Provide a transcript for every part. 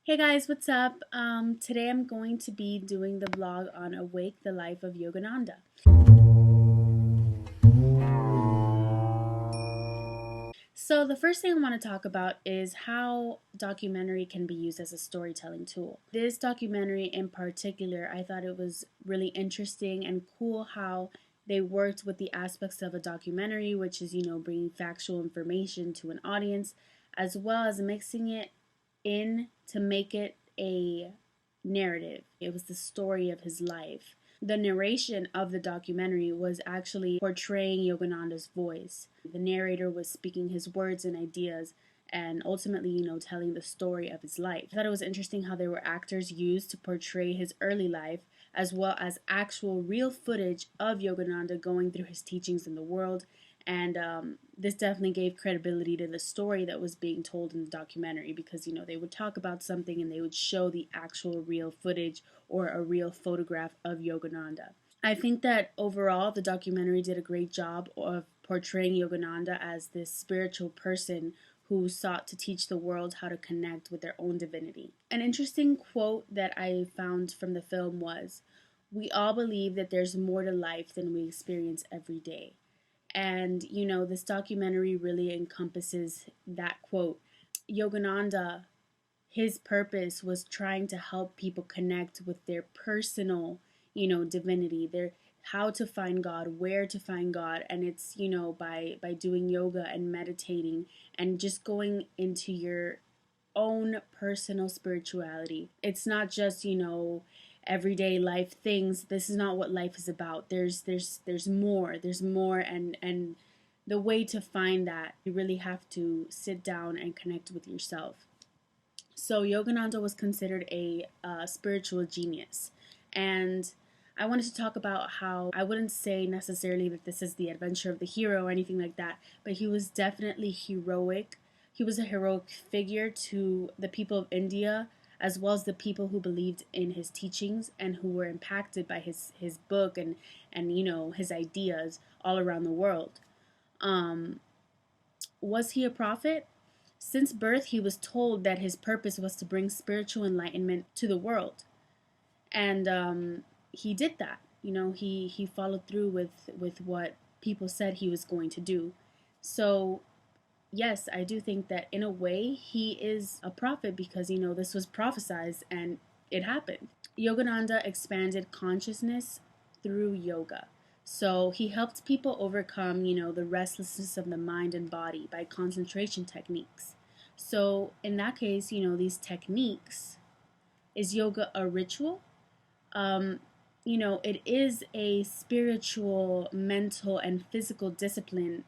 Hey guys, what's up? Today I'm going to be doing the vlog on Awake the Life of Yogananda. So the first thing I want to talk about is how documentary can be used as a storytelling tool. This documentary in particular, I thought it was really interesting and cool how they worked with the aspects of a documentary, which is, bringing factual information to an audience, as well as mixing it in to make it a narrative. It was the story of his life. The narration of the documentary was actually portraying Yogananda's voice. The narrator was speaking his words and ideas and ultimately, telling the story of his life. I thought it was interesting how there were actors used to portray his early life as well as actual real footage of Yogananda going through his teachings in the world. And this definitely gave credibility to the story that was being told in the documentary because, they would talk about something and they would show the actual real footage or a real photograph of Yogananda. I think that overall the documentary did a great job of portraying Yogananda as this spiritual person who sought to teach the world how to connect with their own divinity. An interesting quote that I found from the film was, "We all believe that there's more to life than we experience every day." And, this documentary really encompasses that quote. Yogananda, his purpose was trying to help people connect with their personal, divinity, their how to find God, where to find God, and it's, by doing yoga and meditating and just going into your own personal spirituality. It's not just, everyday life things. This is not what life is about. There's more. There's more, and the way to find that, you really have to sit down and connect with yourself. So Yogananda was considered a spiritual genius, and I wanted to talk about how I wouldn't say necessarily that this is the adventure of the hero or anything like that, but he was definitely heroic. He was a heroic figure to the people of India, as well as the people who believed in his teachings and who were impacted by his book and his ideas all around the world. Was he a prophet? Since birth, he was told that his purpose was to bring spiritual enlightenment to the world, and he did that. He followed through with what people said he was going to do. So yes, I do think that in a way he is a prophet because, this was prophesized and it happened. Yogananda expanded consciousness through yoga. So he helped people overcome, the restlessness of the mind and body by concentration techniques. So in that case, these techniques, is yoga a ritual? It is a spiritual, mental, and physical discipline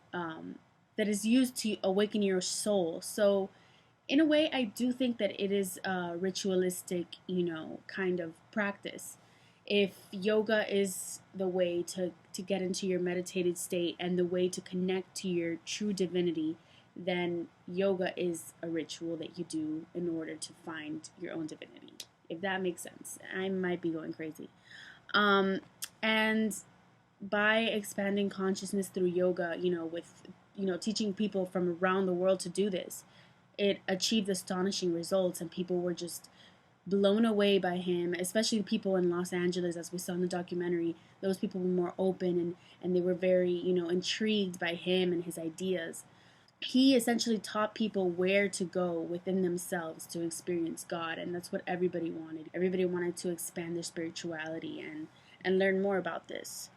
that is used to awaken your soul. So in a way, I do think that it is a ritualistic, kind of practice. If yoga is the way to get into your meditated state and the way to connect to your true divinity, then yoga is a ritual that you do in order to find your own divinity. If that makes sense. I might be going crazy. And by expanding consciousness through yoga, with teaching people from around the world to do this, it achieved astonishing results, and people were just blown away by him, especially the people in Los Angeles, as we saw in the documentary. Those people were more open and they were very, intrigued by him and his ideas. He essentially taught people where to go within themselves to experience God, and that's what everybody wanted. Everybody wanted to expand their spirituality and learn more about this.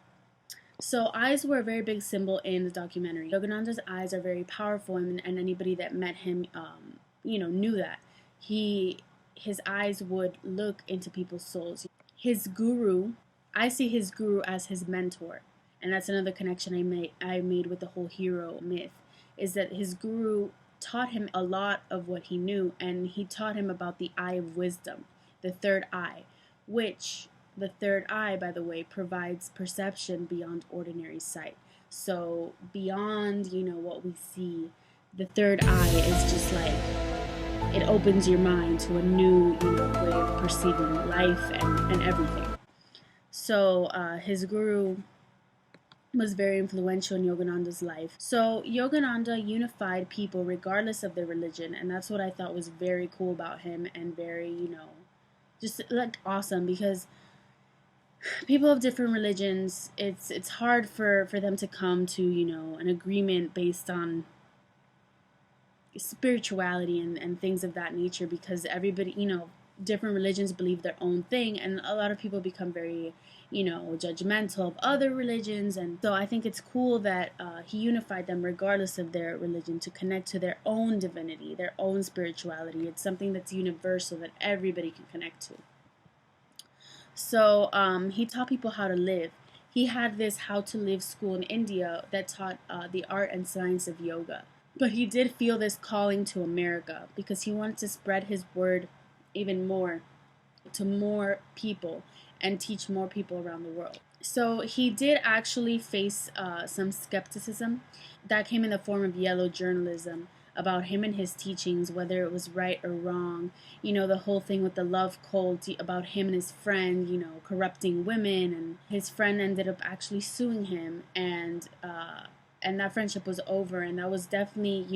So eyes were a very big symbol in the documentary. Yogananda's eyes are very powerful, and anybody that met him, knew that. His eyes would look into people's souls. His guru, I see his guru as his mentor, and that's another connection I made with the whole hero myth, is that his guru taught him a lot of what he knew, and he taught him about the eye of wisdom, the third eye, which the third eye, by the way, provides perception beyond ordinary sight. So beyond, what we see, the third eye is just like, it opens your mind to a new, way of perceiving life and everything. So his guru was very influential in Yogananda's life. So Yogananda unified people regardless of their religion, and that's what I thought was very cool about him and very, just like awesome, because people of different religions, it's hard for them to come to, an agreement based on spirituality and things of that nature, because everybody, different religions believe their own thing, and a lot of people become very, judgmental of other religions. And so I think it's cool that he unified them regardless of their religion to connect to their own divinity, their own spirituality. It's something that's universal that everybody can connect to. So he taught people how to live. He had this how to live school in India that taught the art and science of yoga. But he did feel this calling to America because he wanted to spread his word even more to more people and teach more people around the world. So he did actually face some skepticism that came in the form of yellow journalism about him and his teachings, whether it was right or wrong. The whole thing with the love cult about him and his friend, corrupting women, and his friend ended up actually suing him, and that friendship was over, and that was definitely,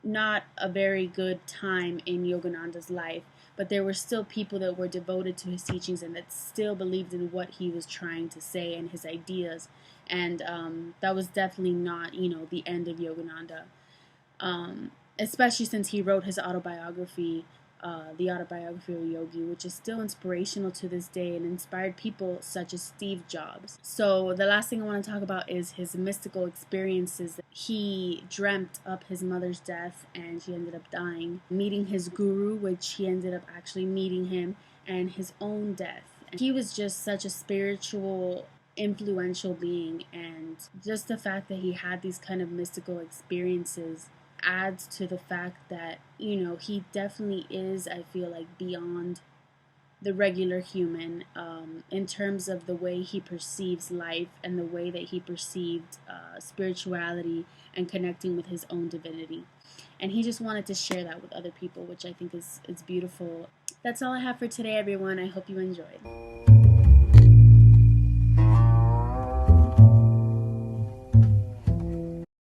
not a very good time in Yogananda's life. But there were still people that were devoted to his teachings and that still believed in what he was trying to say and his ideas. And that was definitely not, the end of Yogananda. Especially since he wrote his autobiography, The Autobiography of a Yogi, which is still inspirational to this day and inspired people such as Steve Jobs. So the last thing I want to talk about is his mystical experiences. He dreamt up his mother's death and she ended up dying, meeting his guru, which he ended up actually meeting him, and his own death. And he was just such a spiritual, influential being, and just the fact that he had these kind of mystical experiences adds to the fact that, he definitely is, I feel like, beyond the regular human, in terms of the way he perceives life and the way that he perceived spirituality and connecting with his own divinity. And he just wanted to share that with other people, which I think is beautiful. That's all I have for today, everyone. I hope you enjoyed.